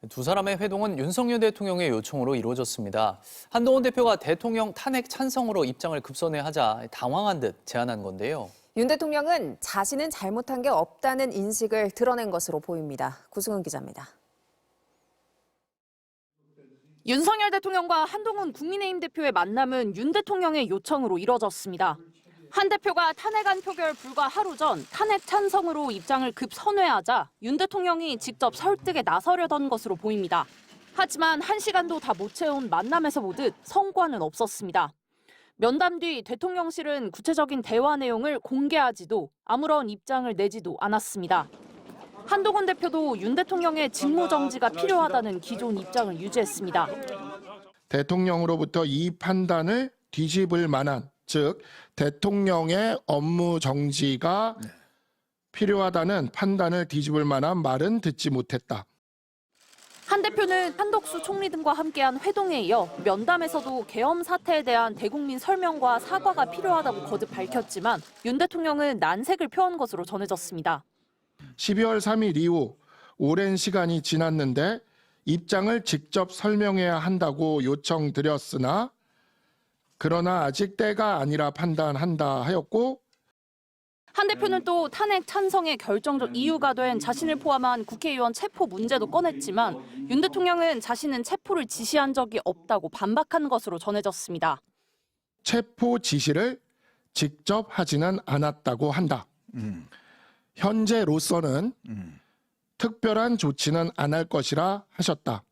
두 사람의 회동은 윤석열 대통령의 요청으로 이루어졌습니다. 한동훈 대표가 대통령 탄핵 찬성으로 입장을 급선회하자 당황한 듯 제안한 건데요. 윤 대통령은 자신은 잘못한 게 없다는 인식을 드러낸 것으로 보입니다. 구승은 기자입니다. 윤석열 대통령과 한동훈 국민의힘 대표의 만남은 윤 대통령의 요청으로 이뤄졌습니다. 한 대표가 탄핵안 표결 불과 하루 전 탄핵 찬성으로 입장을 급선회하자 윤 대통령이 직접 설득에 나서려던 것으로 보입니다. 하지만 1시간도 다 못 채운 만남에서 보듯 성과는 없었습니다. 면담 뒤 대통령실은 구체적인 대화 내용을 공개하지도 아무런 입장을 내지도 않았습니다. 한동훈 대표도 윤 대통령의 직무정지가 필요하다는 기존 입장을 유지했습니다. 대통령으로부터 이 판단을 뒤집을 만한, 즉 대통령의 업무 정지가 필요하다는 판단을 뒤집을 만한 말은 듣지 못했다. 한 대표는 한덕수 총리 등과 함께한 회동에 이어 면담에서도 계엄 사태에 대한 대국민 설명과 사과가 필요하다고 거듭 밝혔지만 윤 대통령은 난색을 표한 것으로 전해졌습니다. 12월 3일 이후 오랜 시간이 지났는데 입장을 직접 설명해야 한다고 요청드렸으나 그러나 아직 때가 아니라 판단한다 하였고, 한 대표는 또 탄핵 찬성의 결정적 이유가 된 자신을 포함한 국회의원 체포 문제도 꺼냈지만 윤 대통령은 자신은 체포를 지시한 적이 없다고 반박한 것으로 전해졌습니다. 체포 지시를 직접 하지는 않았다고 한다. 현재로서는 특별한 조치는 안 할 것이라 하셨다.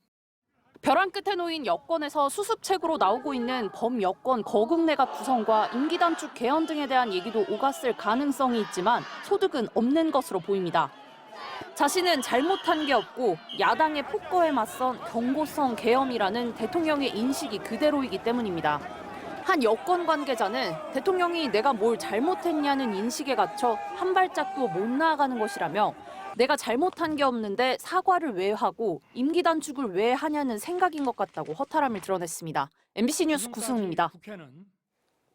벼랑 끝에 놓인 여권에서 수습책으로 나오고 있는 범여권 거국내각 구성과 임기 단축 개헌 등에 대한 얘기도 오갔을 가능성이 있지만 소득은 없는 것으로 보입니다. 자신은 잘못한 게 없고 야당의 폭거에 맞선 경고성 계엄이라는 대통령의 인식이 그대로이기 때문입니다. 한 여권 관계자는 대통령이 내가 뭘 잘못했냐는 인식에 갇혀 한 발짝도 못 나아가는 것이라며 내가 잘못한 게 없는데 사과를 왜 하고 임기 단축을 왜 하냐는 생각인 것 같다고 허탈함을 드러냈습니다. MBC 뉴스 구승우입니다.